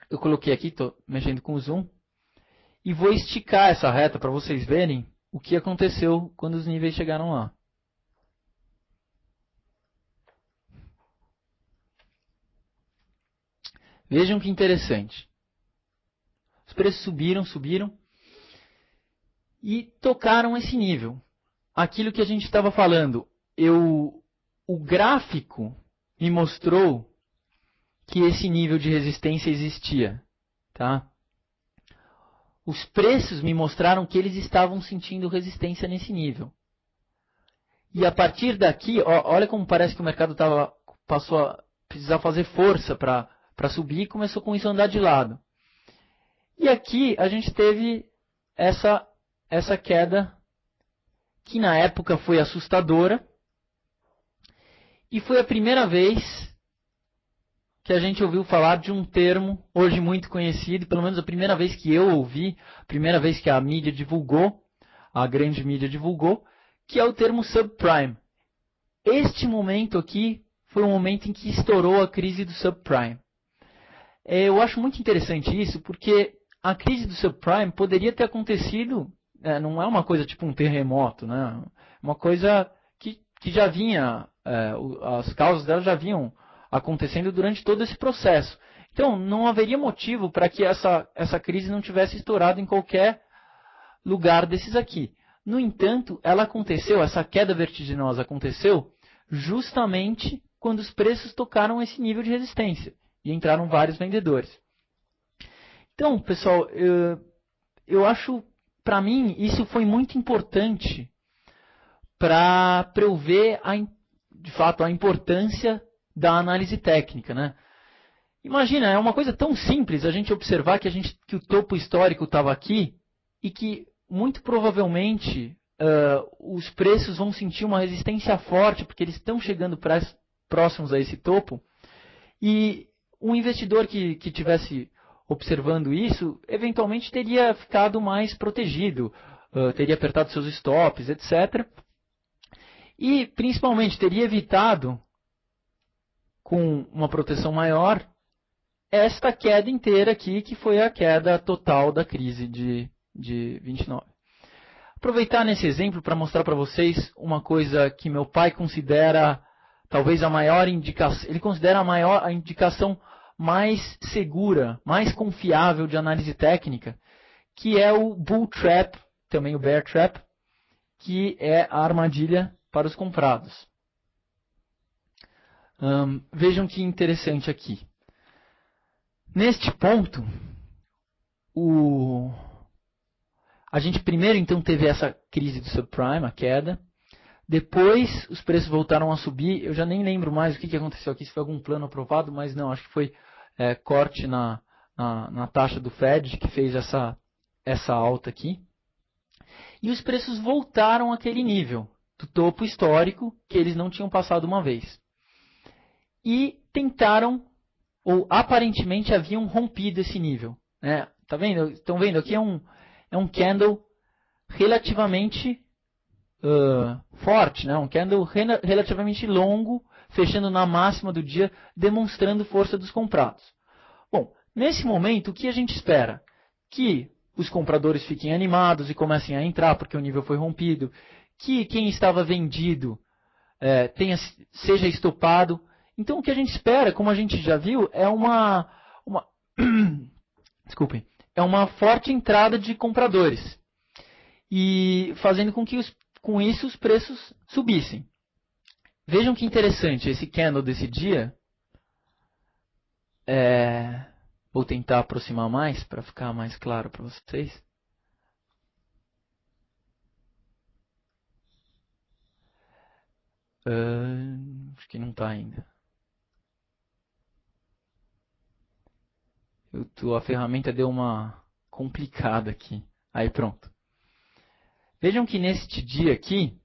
eu coloquei aqui, estou mexendo com o zoom, e vou esticar essa reta para vocês verem o que aconteceu quando os níveis chegaram lá. Vejam que interessante. Os preços subiram e tocaram esse nível. Aquilo que a gente estava falando, o gráfico me mostrou que esse nível de resistência existia. Tá? Os preços me mostraram que eles estavam sentindo resistência nesse nível. E a partir daqui, olha como parece que o mercado passou a precisar fazer força para subir e começou com isso a andar de lado. E aqui a gente teve essa queda que na época foi assustadora. E foi a primeira vez que a gente ouviu falar de um termo hoje muito conhecido, pelo menos a primeira vez que eu ouvi, a primeira vez que a mídia divulgou, a grande mídia divulgou, que é o termo subprime. Este momento aqui foi o momento em que estourou a crise do subprime. Eu acho muito interessante isso, porque a crise do subprime poderia ter acontecido, não é uma coisa tipo um terremoto, né? Uma coisa que já vinha, as causas dela já vinham acontecendo durante todo esse processo. Então, não haveria motivo para que essa crise não tivesse estourado em qualquer lugar desses aqui. No entanto, ela aconteceu, essa queda vertiginosa aconteceu justamente quando os preços tocaram esse nível de resistência e entraram vários vendedores. Então, pessoal, eu acho, para mim, isso foi muito importante para eu ver, de fato, a importância da análise técnica, né? Imagina, é uma coisa tão simples a gente observar que o topo histórico estava aqui e que muito provavelmente os preços vão sentir uma resistência forte porque eles estão chegando próximos a esse topo. E um investidor que tivesse observando isso, eventualmente teria ficado mais protegido, teria apertado seus stops, etc. E, principalmente, teria evitado, com uma proteção maior, esta queda inteira aqui, que foi a queda total da crise de 29. Aproveitar nesse exemplo para mostrar para vocês uma coisa que meu pai considera talvez a maior indicação, ele considera a indicação mais segura, mais confiável de análise técnica, que é o Bull Trap, também o Bear Trap, que é a armadilha para os comprados. Vejam que interessante aqui. Neste ponto, a gente primeiro então teve essa crise do subprime, a queda. Depois os preços voltaram a subir. Eu já nem lembro mais o que aconteceu aqui, se foi algum plano aprovado, mas não, acho que foi corte na taxa do Fed que fez essa alta aqui. E os preços voltaram àquele nível do topo histórico que eles não tinham passado uma vez. E tentaram, ou aparentemente haviam rompido esse nível. Né? Tá vendo? Estão vendo? Aqui é um candle relativamente forte, né? Um candle relativamente longo, fechando na máxima do dia, demonstrando força dos comprados. Bom, nesse momento, o que a gente espera? Que os compradores fiquem animados e comecem a entrar, porque o nível foi rompido. Que quem estava vendido seja estopado. Então, o que a gente espera, como a gente já viu, é desculpem, é uma forte entrada de compradores. E fazendo com que com isso os preços subissem. Vejam que interessante, esse candle desse dia, vou tentar aproximar mais para ficar mais claro para vocês. Acho que não está ainda. A ferramenta deu uma complicada aqui. Aí pronto. Vejam que neste dia aqui,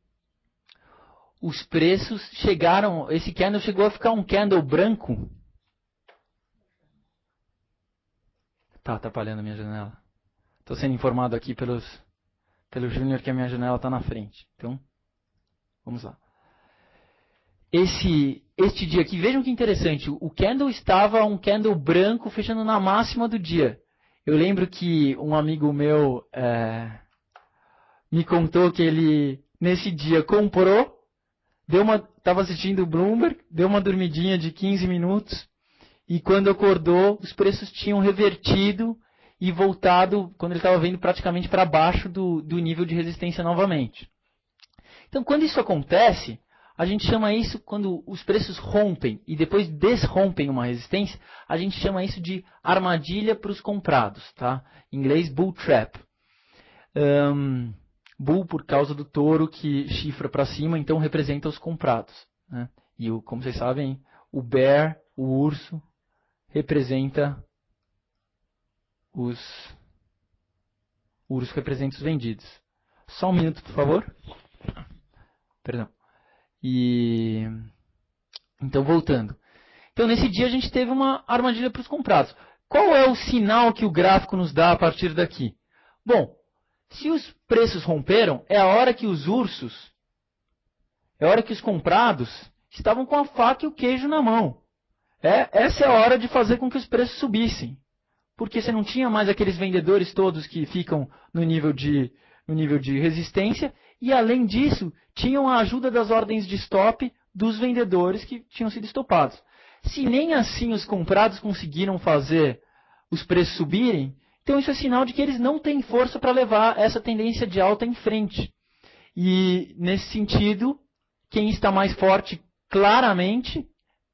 os preços chegaram, esse candle chegou a ficar um candle branco. Tá atrapalhando a minha janela. Estou sendo informado aqui pelo Júnior que a minha janela está na frente. Então, vamos lá. Este dia aqui, vejam que interessante. O candle estava um candle branco fechando na máxima do dia. Eu lembro que um amigo meu me contou que ele, nesse dia, comprou, estava assistindo o Bloomberg, deu uma dormidinha de 15 minutos, e quando acordou, os preços tinham revertido e voltado, quando ele estava vendo praticamente para baixo do nível de resistência novamente. Então, quando isso acontece, a gente chama isso, quando os preços rompem e depois desrompem uma resistência, a gente chama isso de armadilha para os comprados, tá? Em inglês, bull trap. Bull por causa do touro que chifra para cima, então representa os comprados, né? E, como vocês sabem, o bear, o urso, representa o urso representa os vendidos. Só um minuto, por favor. Perdão. Então, voltando. Então, nesse dia a gente teve uma armadilha para os comprados. Qual é o sinal que o gráfico nos dá a partir daqui? Bom, se os preços romperam, é a hora que os comprados estavam com a faca e o queijo na mão. Essa é a hora de fazer com que os preços subissem. Porque você não tinha mais aqueles vendedores todos que ficam no nível de resistência. E, além disso, tinham a ajuda das ordens de stop dos vendedores que tinham sido estopados. Se nem assim os comprados conseguiram fazer os preços subirem, então isso é sinal de que eles não têm força para levar essa tendência de alta em frente. E, nesse sentido, quem está mais forte claramente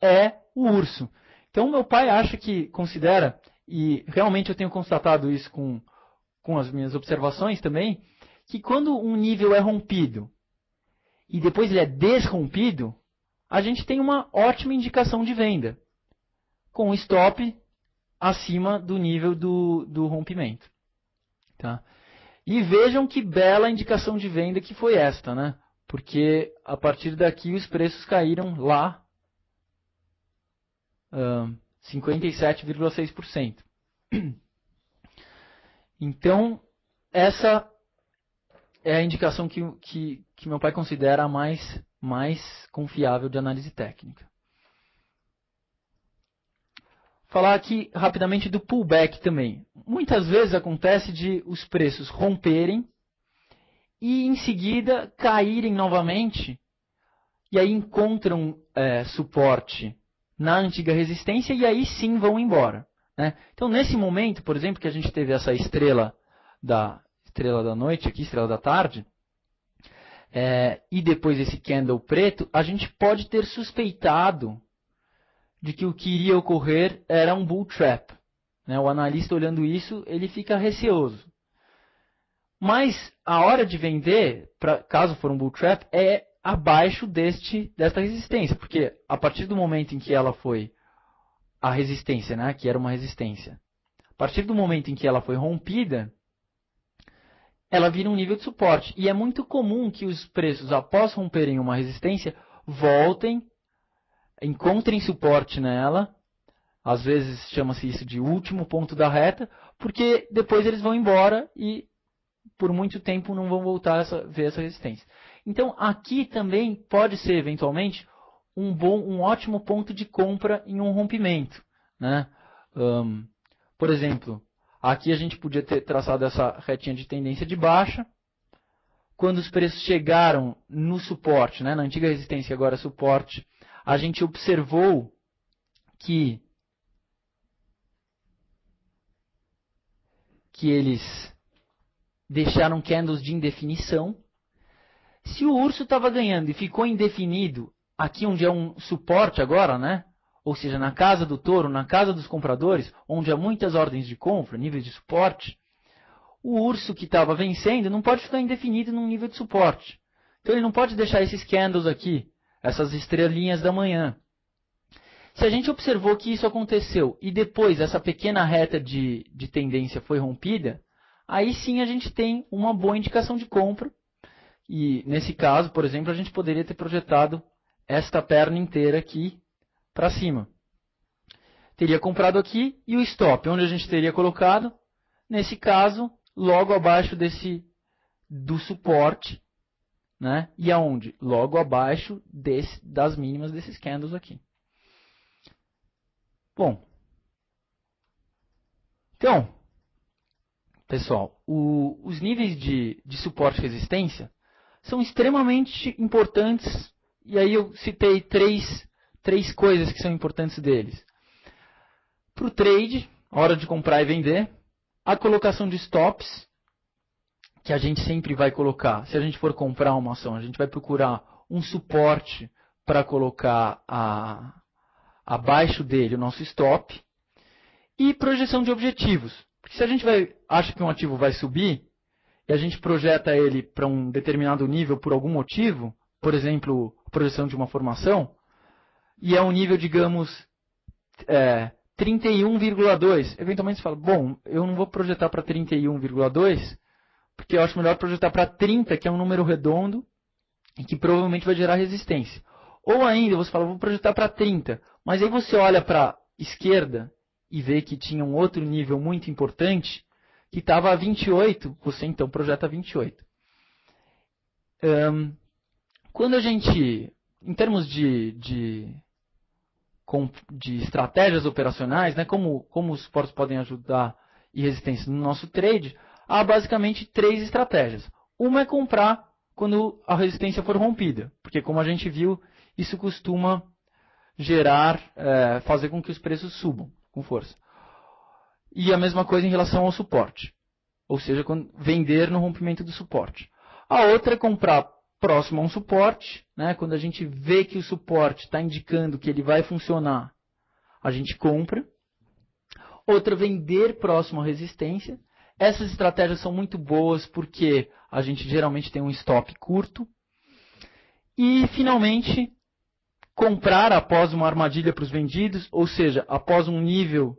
é o urso. Então, meu pai considera, e realmente eu tenho constatado isso com as minhas observações também, que quando um nível é rompido e depois ele é desrompido, a gente tem uma ótima indicação de venda, com stop acima do nível do rompimento. Tá? E vejam que bela indicação de venda que foi esta, né? Porque a partir daqui os preços caíram lá 57,6%. Então, essa é a indicação que meu pai considera a mais confiável de análise técnica. Falar aqui rapidamente do pullback também. Muitas vezes acontece de os preços romperem e em seguida caírem novamente e aí encontram suporte na antiga resistência e aí sim vão embora, né? Então, nesse momento, por exemplo, que a gente teve essa estrela da noite aqui, estrela da tarde, e depois esse candle preto, a gente pode ter suspeitado de que o que iria ocorrer era um bull trap, né? O analista olhando isso, ele fica receoso. Mas a hora de vender, caso for um bull trap, é abaixo desta resistência, porque a partir do momento em que ela foi a resistência, né, que era uma resistência, a partir do momento em que ela foi rompida, ela vira um nível de suporte. E é muito comum que os preços, após romperem uma resistência, voltem, encontrem suporte nela, às vezes chama-se isso de último ponto da reta, porque depois eles vão embora e por muito tempo não vão voltar a ver essa resistência. Então, aqui também pode ser, eventualmente, um ótimo ponto de compra em um rompimento, né? Por exemplo, aqui a gente podia ter traçado essa retinha de tendência de baixa. Quando os preços chegaram no suporte, né, na antiga resistência, agora suporte, a gente observou que eles deixaram candles de indefinição. Se o urso estava ganhando e ficou indefinido, aqui onde é um suporte agora, né? Ou seja, na casa do touro, na casa dos compradores, onde há muitas ordens de compra, níveis de suporte, o urso que estava vencendo não pode ficar indefinido num nível de suporte. Então ele não pode deixar esses candles aqui, essas estrelinhas da manhã. Se a gente observou que isso aconteceu e depois essa pequena reta de tendência foi rompida, aí sim a gente tem uma boa indicação de compra. E nesse caso, por exemplo, a gente poderia ter projetado esta perna inteira aqui para cima. Teria comprado aqui e o stop, onde a gente teria colocado, nesse caso, logo abaixo do suporte, né? E aonde? Logo abaixo das mínimas desses candles aqui. Bom, então, pessoal, os níveis de suporte e resistência são extremamente importantes, e aí eu citei três coisas que são importantes deles. Para o trade, a hora de comprar e vender, a colocação de stops, que a gente sempre vai colocar, se a gente for comprar uma ação, a gente vai procurar um suporte para colocar abaixo dele o nosso stop, e projeção de objetivos. Porque se a gente acha que um ativo vai subir, e a gente projeta ele para um determinado nível por algum motivo, por exemplo, a projeção de uma formação, e é um nível, digamos, 31,2, eventualmente você fala, bom, eu não vou projetar para 31,2, porque eu acho melhor projetar para 30, que é um número redondo, e que provavelmente vai gerar resistência. Ou ainda, você fala, vou projetar para 30, mas aí você olha para a esquerda e vê que tinha um outro nível muito importante, que estava a 28, você então projeta 28. Quando a gente, em termos de estratégias operacionais, né, como os suportes podem ajudar e resistência no nosso trade, há basicamente 3 estratégias. Uma é comprar quando a resistência for rompida, porque como a gente viu, isso costuma fazer com que os preços subam com força. E a mesma coisa em relação ao suporte, ou seja, vender no rompimento do suporte. A outra é comprar próximo a um suporte, né? Quando a gente vê que o suporte está indicando que ele vai funcionar, a gente compra. Outra, vender próximo à resistência. Essas estratégias são muito boas porque a gente geralmente tem um stop curto. E, finalmente, comprar após uma armadilha para os vendidos, ou seja, após um nível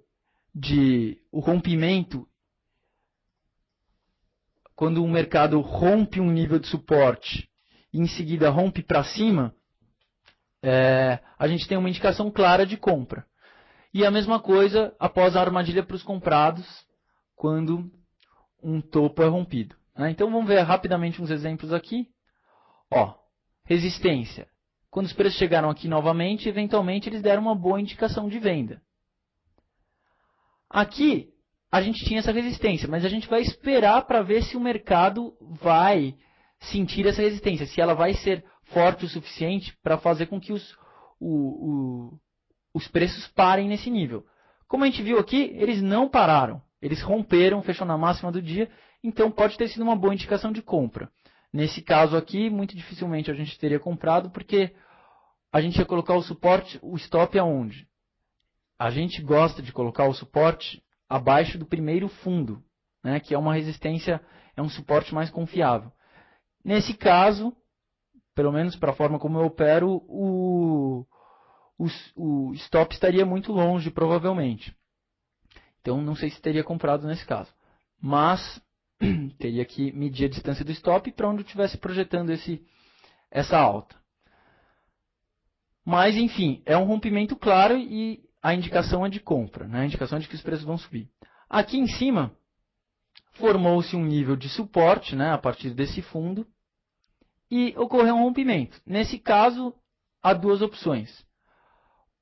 o rompimento. Quando o mercado rompe um nível de suporte e em seguida rompe para cima, a gente tem uma indicação clara de compra. E a mesma coisa após a armadilha para os comprados, quando um topo é rompido. Então vamos ver rapidamente uns exemplos aqui. Resistência. Quando os preços chegaram aqui novamente, eventualmente eles deram uma boa indicação de venda. Aqui a gente tinha essa resistência, mas a gente vai esperar para ver se o mercado vai sentir essa resistência, se ela vai ser forte o suficiente para fazer com que os preços parem nesse nível. Como a gente viu aqui, eles não pararam, eles romperam, fechou na máxima do dia, então pode ter sido uma boa indicação de compra. Nesse caso aqui, muito dificilmente a gente teria comprado, porque a gente ia colocar o suporte, o stop aonde? A gente gosta de colocar o suporte abaixo do primeiro fundo, né, que é uma resistência, é um suporte mais confiável. Nesse caso, pelo menos para a forma como eu opero, o stop estaria muito longe, provavelmente. Então, não sei se teria comprado nesse caso. Mas, teria que medir a distância do stop para onde eu estivesse projetando essa alta. Mas, enfim, é um rompimento claro e a indicação é de compra, né? A indicação é de que os preços vão subir. Aqui em cima, formou-se um nível de suporte, né, a partir desse fundo, e ocorreu um rompimento. Nesse caso, há duas opções.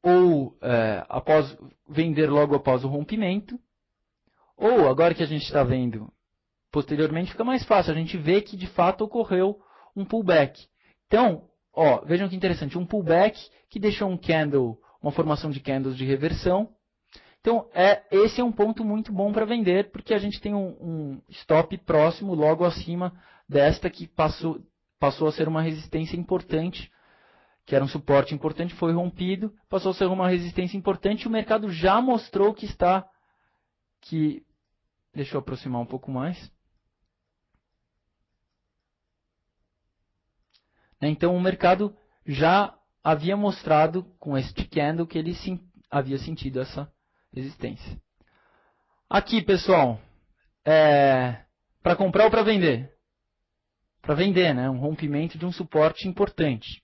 Ou vender logo após o rompimento, ou, agora que a gente está vendo posteriormente, fica mais fácil. A gente vê que, de fato, ocorreu um pullback. Então, vejam que interessante, um pullback que deixou uma formação de candles de reversão. Então, esse é um ponto muito bom para vender, porque a gente tem um stop próximo, logo acima desta que passou a ser uma resistência importante, que era um suporte importante, foi rompido, passou a ser uma resistência importante, e o mercado já mostrou deixa eu aproximar um pouco mais. Então, o mercado já havia mostrado com este candle que ele havia sentido essa resistência. Aqui, pessoal, para comprar ou para vender? Para vender, né? Um rompimento de um suporte importante.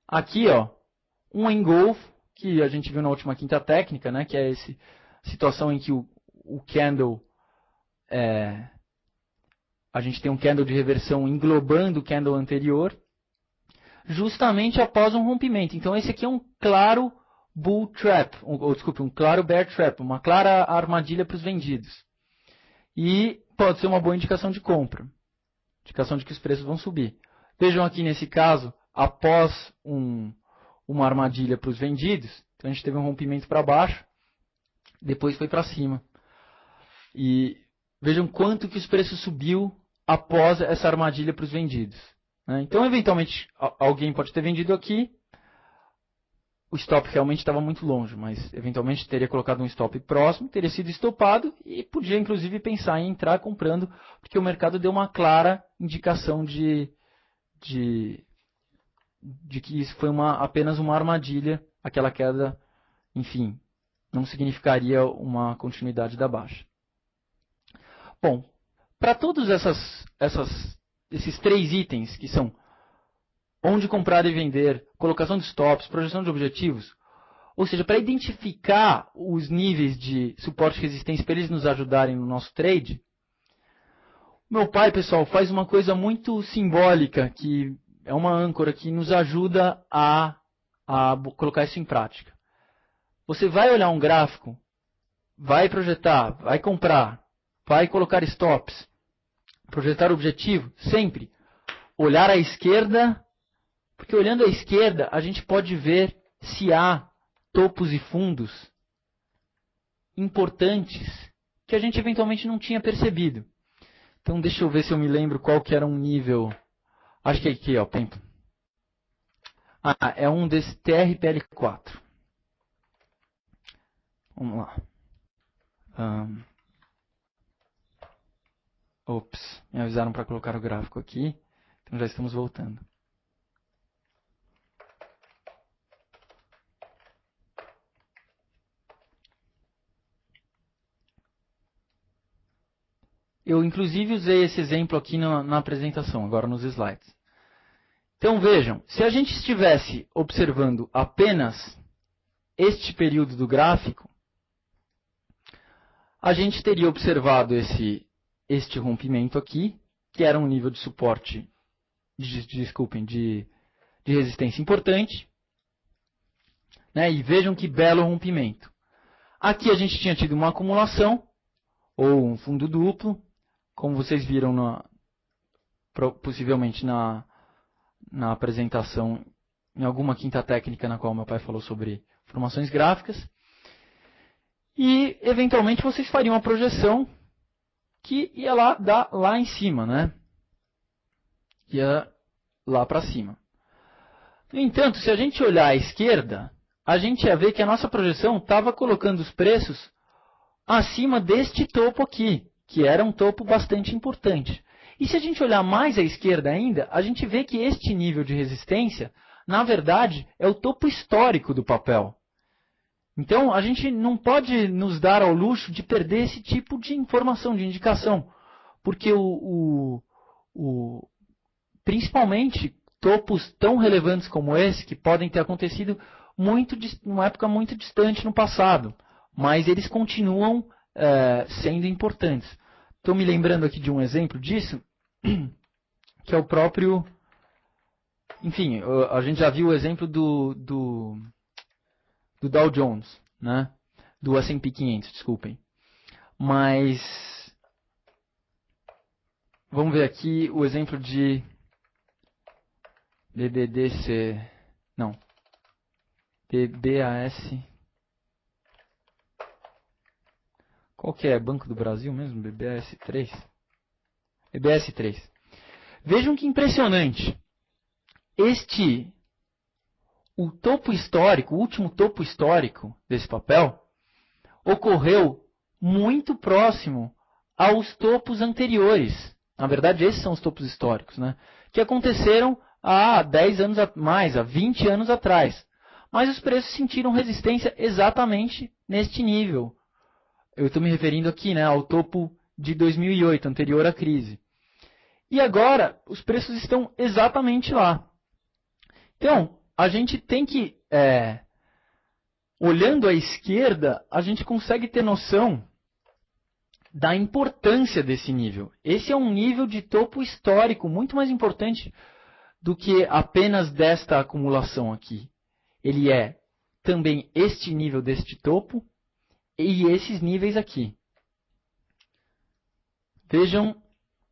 Aqui, ó, um engolfo, que a gente viu na última quinta técnica, né? Que é essa situação em que o candle, a gente tem um candle de reversão englobando o candle anterior, justamente após um rompimento. Então, esse aqui é um claro bull trap, um claro bear trap, uma clara armadilha para os vendidos. E pode ser uma boa indicação de compra, indicação de que os preços vão subir. Vejam aqui nesse caso, após uma armadilha para os vendidos, então a gente teve um rompimento para baixo, depois foi para cima. E vejam quanto que os preços subiu após essa armadilha para os vendidos. Então, eventualmente, alguém pode ter vendido aqui. O stop realmente estava muito longe, mas eventualmente teria colocado um stop próximo, teria sido estopado e podia, inclusive, pensar em entrar comprando, porque o mercado deu uma clara indicação de que isso foi apenas uma armadilha, aquela queda, enfim, não significaria uma continuidade da baixa. Bom, para todos esses 3 itens, que são onde comprar e vender, colocação de stops, projeção de objetivos, ou seja, para identificar os níveis de suporte e resistência para eles nos ajudarem no nosso trade, meu pai, pessoal, faz uma coisa muito simbólica, que é uma âncora que nos ajuda a colocar isso em prática. Você vai olhar um gráfico, vai projetar, vai comprar, vai colocar stops, projetar objetivo, sempre olhar à esquerda, porque olhando à esquerda a gente pode ver se há topos e fundos importantes que a gente eventualmente não tinha percebido. Então deixa eu ver se eu me lembro qual que era um nível. Acho que é aqui, ó. É um desse TRPL4. Vamos lá. Ops, me avisaram para colocar o gráfico aqui. Então já estamos voltando. Eu, inclusive, usei esse exemplo aqui na apresentação, agora nos slides. Então, vejam, se a gente estivesse observando apenas este período do gráfico, a gente teria observado este rompimento aqui, que era um nível de suporte, de resistência importante. Né? E vejam que belo rompimento. Aqui a gente tinha tido uma acumulação, ou um fundo duplo, como vocês viram possivelmente na apresentação, em alguma quinta técnica na qual meu pai falou sobre formações gráficas. E, eventualmente, vocês fariam uma projeção que ia lá em cima, né? Ia lá para cima. No entanto, se a gente olhar à esquerda, a gente ia ver que a nossa projeção estava colocando os preços acima deste topo aqui, que era um topo bastante importante. E se a gente olhar mais à esquerda ainda, a gente vê que este nível de resistência, na verdade, é o topo histórico do papel. Então, a gente não pode nos dar ao luxo de perder esse tipo de informação, de indicação. Porque principalmente topos tão relevantes como esse, que podem ter acontecido numa época muito distante no passado, mas eles continuam sendo importantes. Estou me lembrando aqui de um exemplo disso, que é o próprio... Enfim, a gente já viu o exemplo do Dow Jones, né? Do S&P 500, desculpem. Mas vamos ver aqui o exemplo de BBDC, não, BBAS. Qual que é? Banco do Brasil mesmo? BBAS3? BBAS3. Vejam que impressionante. O topo histórico, o último topo histórico desse papel, ocorreu muito próximo aos topos anteriores. Na verdade, esses são os topos históricos, né? Que aconteceram há 10 anos mais, há 20 anos atrás. Mas os preços sentiram resistência exatamente neste nível. Eu estou me referindo aqui, né, ao topo de 2008, anterior à crise. E agora, os preços estão exatamente lá. Então, a gente tem que, olhando à esquerda, a gente consegue ter noção da importância desse nível. Esse é um nível de topo histórico, muito mais importante do que apenas desta acumulação aqui. Ele é também este nível deste topo e esses níveis aqui. Vejam,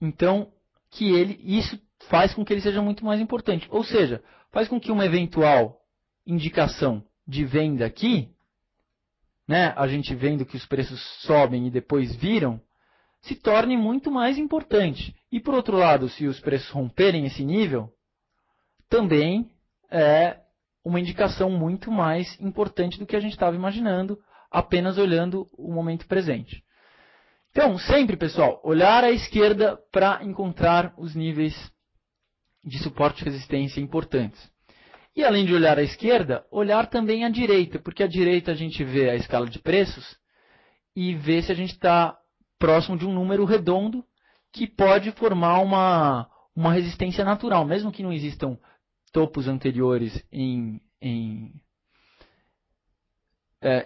então, que isso faz com que ele seja muito mais importante. Ou seja, faz com que uma eventual indicação de venda aqui, né, a gente vendo que os preços sobem e depois viram, se torne muito mais importante. E por outro lado, se os preços romperem esse nível, também é uma indicação muito mais importante do que a gente estava imaginando, apenas olhando o momento presente. Então, sempre, pessoal, olhar à esquerda para encontrar os níveis de suporte e resistência importantes. E além de olhar à esquerda, olhar também à direita, porque à direita a gente vê a escala de preços e vê se a gente está próximo de um número redondo que pode formar uma resistência natural, mesmo que não existam topos anteriores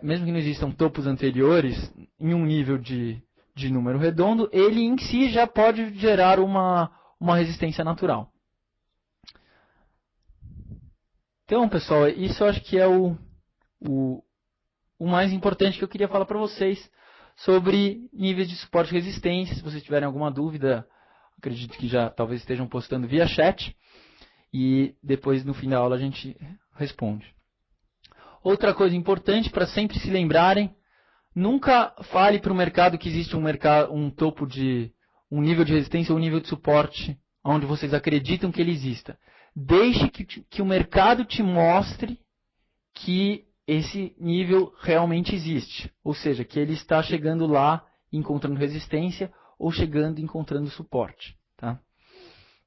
mesmo que não existam topos anteriores em um nível de número redondo, ele em si já pode gerar uma resistência natural. Então, pessoal, isso eu acho que é o mais importante que eu queria falar para vocês sobre níveis de suporte e resistência. Se vocês tiverem alguma dúvida, acredito que já talvez estejam postando via chat. E depois, no fim da aula, a gente responde. Outra coisa importante para sempre se lembrarem, nunca fale para o mercado que existe um topo de um nível de resistência ou um nível de suporte onde vocês acreditam que ele exista. Deixe que o mercado te mostre que esse nível realmente existe. Ou seja, que ele está chegando lá encontrando resistência ou chegando e encontrando suporte. Tá?